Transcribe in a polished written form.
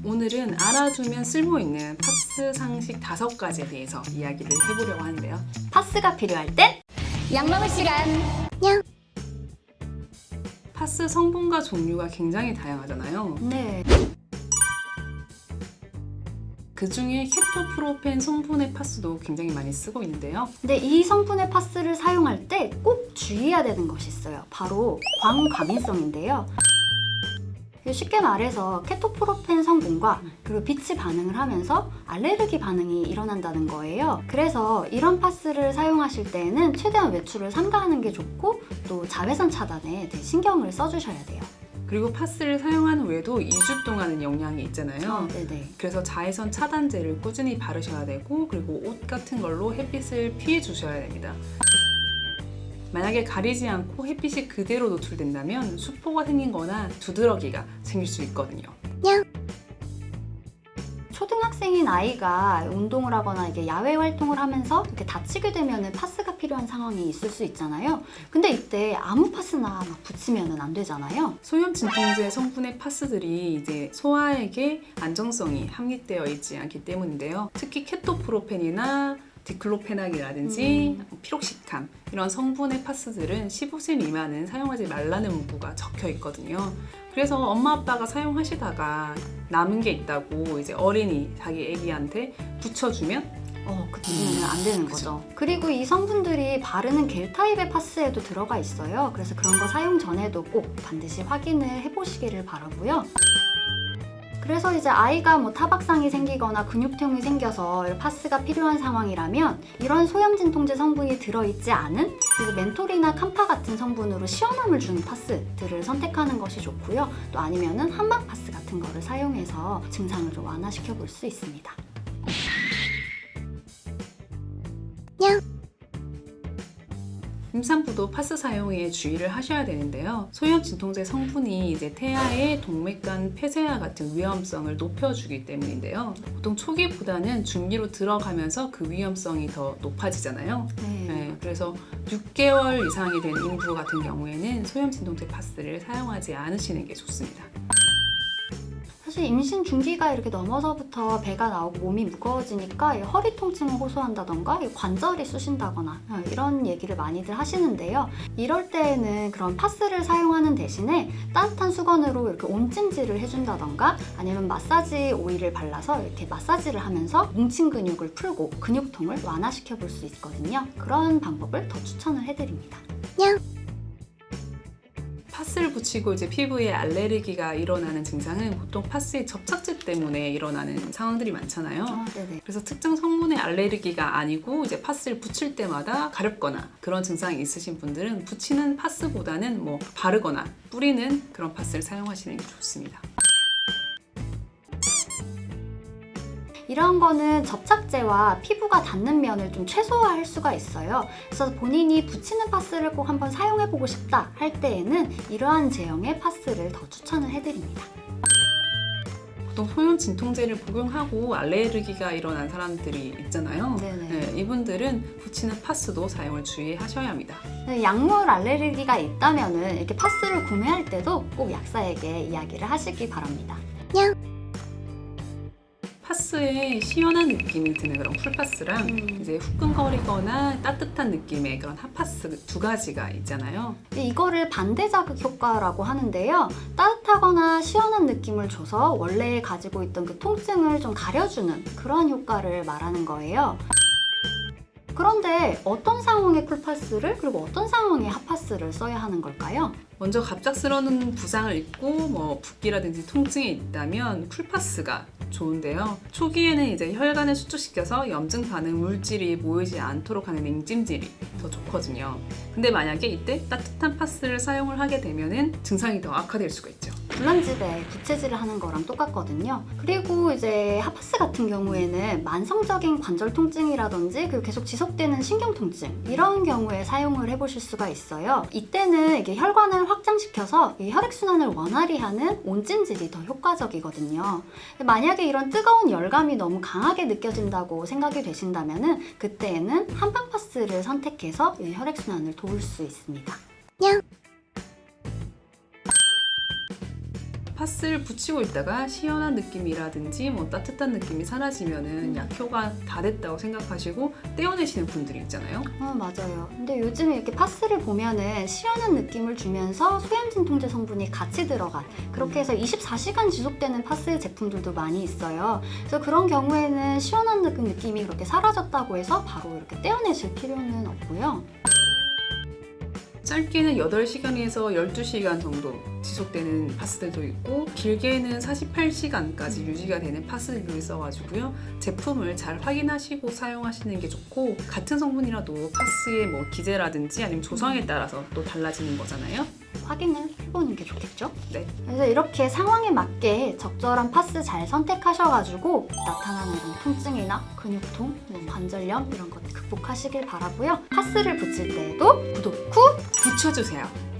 오늘은 알아두면 쓸모있는 파스 상식 5가지에 대해서 이야기를 해보려고 하는데요. 파스가 필요할 땐 약 먹을 시간! 파스 성분과 종류가 굉장히 다양하잖아요. 네. 그 중에 케토프로펜 성분의 파스도 굉장히 많이 쓰고 있는데요. 근데 이 성분의 파스를 사용할 때 꼭 주의해야 되는 것이 있어요. 바로 광과민성인데요. 쉽게 말해서 케토프로펜 성분과 그리고 빛이 반응을 하면서 알레르기 반응이 일어난다는 거예요. 그래서 이런 파스를 사용하실 때에는 최대한 외출을 삼가하는 게 좋고 또 자외선 차단에 되게 신경을 써주셔야 돼요. 그리고 파스를 사용한 후에도 2주 동안은 영향이 있잖아요. 네네. 그래서 자외선 차단제를 꾸준히 바르셔야 되고, 그리고 옷 같은 걸로 햇빛을 피해 주셔야 됩니다. 만약에 가리지 않고 햇빛이 그대로 노출된다면 수포가 생긴 거나 두드러기가 생길 수 있거든요. 초등학생인 아이가 운동을 하거나 이게 야외 활동을 하면서 이렇게 다치게 되면 파스가 필요한 상황이 있을 수 있잖아요. 근데 이때 아무 파스나 막 붙이면 안 되잖아요. 소염 진통제 성분의 파스들이 이제 소화액에 안정성이 함유되어 있지 않기 때문인데요. 특히 케토프로펜이나 디클로페낙이라든지 피록시캄 이런 성분의 파스들은 15세 미만은 사용하지 말라는 문구가 적혀 있거든요. 그래서 엄마 아빠가 사용하시다가 남은 게 있다고 이제 어린이 자기 애기한테 붙여주면 그때는 안 되는 거죠. 그리고 이 성분들이 바르는 겔 타입의 파스에도 들어가 있어요. 그래서 그런 거 사용 전에도 꼭 반드시 확인을 해보시기를 바라고요. 그래서 이제 아이가 타박상이 생기거나 근육통이 생겨서 파스가 필요한 상황이라면 이런 소염 진통제 성분이 들어있지 않은 그래서 멘톨이나 캄파 같은 성분으로 시원함을 주는 파스들을 선택하는 것이 좋고요. 또 아니면은 한방 파스 같은 거를 사용해서 증상을 좀 완화시켜 볼 수 있습니다. 임산부도 파스 사용에 주의를 하셔야 되는데요. 소염 진통제 성분이 이제 태아의 동맥간 폐쇄화 같은 위험성을 높여주기 때문인데요. 보통 초기보다는 중기로 들어가면서 그 위험성이 더 높아지잖아요. 네, 그래서 6개월 이상이 된 인부 같은 경우에는 소염 진통제 파스를 사용하지 않으시는 게 좋습니다. 사실 임신 중기가 이렇게 넘어서부터 배가 나오고 몸이 무거워지니까 허리 통증을 호소한다던가 관절이 쑤신다거나 이런 얘기를 많이들 하시는데요. 이럴 때에는 그런 파스를 사용하는 대신에 따뜻한 수건으로 이렇게 온찜질을 해준다던가 아니면 마사지 오일을 발라서 이렇게 마사지를 하면서 뭉친 근육을 풀고 근육통을 완화시켜 볼 수 있거든요. 그런 방법을 더 추천을 해드립니다. 파스를 붙이고 이제 피부에 알레르기가 일어나는 증상은 보통 파스의 접착제 때문에 일어나는 상황들이 많잖아요. 네네. 그래서 특정 성분의 알레르기가 아니고 이제 파스를 붙일 때마다 가렵거나 그런 증상이 있으신 분들은 붙이는 파스보다는 바르거나 뿌리는 그런 파스를 사용하시는 게 좋습니다. 이런 거는 접착제와 피부가 닿는 면을 좀 최소화할 수가 있어요. 그래서 본인이 붙이는 파스를 꼭 한번 사용해보고 싶다 할 때에는 이러한 제형의 파스를 더 추천을 해드립니다. 보통 소염 진통제를 복용하고 알레르기가 일어난 사람들이 있잖아요. 네, 이분들은 붙이는 파스도 사용을 주의하셔야 합니다. 약물 알레르기가 있다면 이렇게 파스를 구매할 때도 꼭 약사에게 이야기를 하시기 바랍니다. 파스에 시원한 느낌이 드는 그런 쿨파스랑 이제 후끈거리거나 따뜻한 느낌의 그런 핫파스 두 가지가 있잖아요. 이거를 반대 자극 효과라고 하는데요. 따뜻하거나 시원한 느낌을 줘서 원래 가지고 있던 그 통증을 좀 가려주는 그런 효과를 말하는 거예요. 그런데 어떤 상황의 쿨파스를 그리고 어떤 상황의 핫파스를 써야 하는 걸까요? 먼저 갑작스러운 부상을 입고 붓기라든지 통증이 있다면 쿨파스가 좋은데요. 초기에는 이제 혈관을 수축시켜서 염증 반응 물질이 모이지 않도록 하는 냉찜질이 더 좋거든요. 근데 만약에 이때 따뜻한 파스를 사용을 하게 되면은 증상이 더 악화될 수가 있죠. 불난집에 부채질을 하는 거랑 똑같거든요. 그리고 이제 핫파스 같은 경우에는 만성적인 관절 통증이라든지 그리고 계속 지속되는 신경 통증 이런 경우에 사용을 해보실 수가 있어요. 이때는 이게 혈관을 확장시켜서 혈액순환을 원활히 하는 온찜질이 더 효과적이거든요. 만약에 이런 뜨거운 열감이 너무 강하게 느껴진다고 생각이 되신다면 그때에는 한방 파스를 선택해서 혈액순환을 도울 수 있습니다. 파스를 붙이고 있다가 시원한 느낌이라든지 뭐 따뜻한 느낌이 사라지면은 약효가 다 됐다고 생각하시고 떼어내시는 분들이 있잖아요. 맞아요. 근데 요즘에 이렇게 파스를 보면은 시원한 느낌을 주면서 소염 진통제 성분이 같이 들어간 그렇게 해서 24시간 지속되는 파스 제품들도 많이 있어요. 그래서 그런 경우에는 시원한 느낌이 그렇게 사라졌다고 해서 바로 이렇게 떼어내실 필요는 없고요. 짧게는 8시간에서 12시간 정도 지속되는 파스들도 있고 길게는 48시간까지 유지가 되는 파스들도 있어가지고요. 제품을 잘 확인하시고 사용하시는 게 좋고 같은 성분이라도 파스의 뭐 기제라든지 아니면 조성에 따라서 또 달라지는 거잖아요. 확인을 해보는 게 좋겠죠? 네. 그래서 이렇게 상황에 맞게 적절한 파스 잘 선택하셔가지고 나타나는 이런 통증이나 근육통, 뭐 관절염 이런 것 극복하시길 바라고요. 파스를 붙일 때에도 구독 후 붙여주세요.